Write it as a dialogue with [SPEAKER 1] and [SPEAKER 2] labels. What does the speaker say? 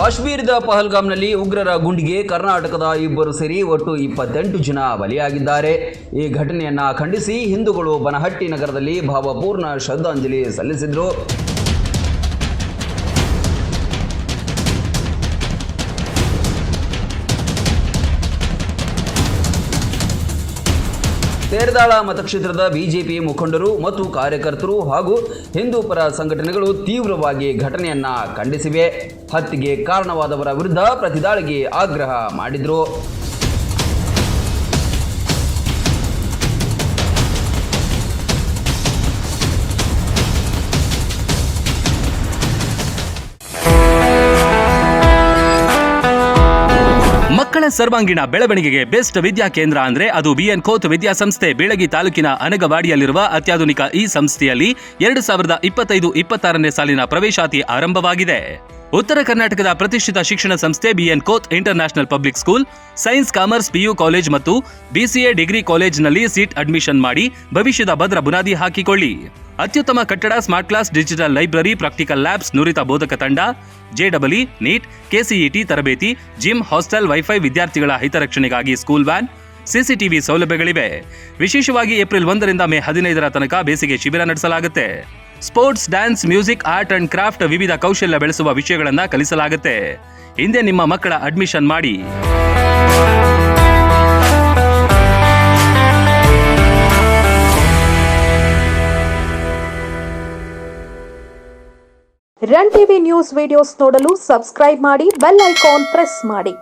[SPEAKER 1] ಕಾಶ್ಮೀರದ ಪಹಲ್ಗಾಮ್ನಲ್ಲಿ ಉಗ್ರರ ಗುಂಡಿಗೆ ಕರ್ನಾಟಕದ ಇಬ್ಬರು ಸೇರಿ ಒಟ್ಟು 28 ಜನ ಬಲಿಯಾಗಿದ್ದಾರೆ. ಈ ಘಟನೆಯನ್ನು ಖಂಡಿಸಿ ಹಿಂದೂಗಳು ಬನಹಟ್ಟಿ ನಗರದಲ್ಲಿ ಭಾವಪೂರ್ಣ ಶ್ರದ್ಧಾಂಜಲಿ ಸಲ್ಲಿಸಿದರು. ತೇರದಾಳ ಮತಕ್ಷೇತ್ರದ ಬಿಜೆಪಿ ಮುಖಂಡರು ಮತ್ತು ಕಾರ್ಯಕರ್ತರು ಹಾಗೂ ಹಿಂದೂ ಪರ ಸಂಘಟನೆಗಳು ತೀವ್ರವಾಗಿ ಘಟನೆಯನ್ನ ಖಂಡಿಸಿವೆ. ಹತ್ಯೆಗೆ ಕಾರಣವಾದವರ ವಿರುದ್ಧ ಪ್ರತಿದಾಳಿಗೆ ಆಗ್ರಹ ಮಾಡಿದರು.
[SPEAKER 2] ಮಕ್ಕಳ ಸರ್ವಾಂಗೀಣ ಬೆಳವಣಿಗೆಗೆ ಬೆಸ್ಟ್ ವಿದ್ಯಾ ಕೇಂದ್ರ ಅಂದ್ರೆ ಅದು ಬಿಎನ್ ಖೋತ್ ವಿದ್ಯಾಸಂಸ್ಥೆ. ಬೀಳಗಿ ತಾಲೂಕಿನ ಅನಗವಾಡಿಯಲ್ಲಿರುವ ಅತ್ಯಾಧುನಿಕ ಈ ಸಂಸ್ಥೆಯಲ್ಲಿ 2025-26ನೇ ಸಾಲಿನ ಪ್ರವೇಶಾತಿ ಆರಂಭವಾಗಿದೆ. ಉತ್ತರ ಕರ್ನಾಟಕದ ಪ್ರತಿಷ್ಠಿತ ಶಿಕ್ಷಣ ಸಂಸ್ಥೆ B N Khot international public school science, commerce, PU college ಮತ್ತು BCA ಡಿಗ್ರಿ ಕಾಲೇಜ್ನಲ್ಲಿ ಸೀಟ್ ಅಡ್ಮಿಷನ್ ಮಾಡಿ ಭವಿಷ್ಯದ ಭದ್ರ ಬುನಾದಿ ಹಾಕಿಕೊಳ್ಳಿ. ಅತ್ಯುತ್ತಮ ಕಟ್ಟಡ, smart class, digital library, practical labs, ನುರಿತ ಬೋಧಕ ತಂಡ, JEE, ನೀಟ್, KCET ತರಬೇತಿ, ಜಿಮ್, ಹಾಸ್ಟೆಲ್, ವೈಫೈ, ವಿದ್ಯಾರ್ಥಿಗಳ ಹಿತರಕ್ಷಣೆಗಾಗಿ ಸ್ಕೂಲ್ ವ್ಯಾನ್, CCTV ಸೌಲಭ್ಯಗಳಿವೆ. ವಿಶೇಷವಾಗಿ ಏಪ್ರಿಲ್ 1ರಿಂದ ಮೇ 15ರ ತನಕ ಬೇಸಿಗೆ ಶಿಬಿರ ನಡೆಸಲಾಗುತ್ತೆ. Sports, dance, music, art and craft ವಿವಿಧ ಕೌಶಲ್ಯ ಬೆಳೆಸುವ ವಿಷಯಗಳನ್ನು ಕಲಿಸಲಾಗುತ್ತೆ. ಹಿಂದೆ ನಿಮ್ಮ ಮಕ್ಕಳ ಅಡ್ಮಿಷನ್ ಮಾಡಿ.
[SPEAKER 3] ರನ್ ಟಿವಿ ನ್ಯೂಸ್ ವಿಡಿಯೋಸ್ ನೋಡಲು ಸಬ್ಸ್ಕ್ರೈಬ್ ಮಾಡಿ, ಬೆಲ್ ಐಕಾನ್ ಪ್ರೆಸ್ ಮಾಡಿ.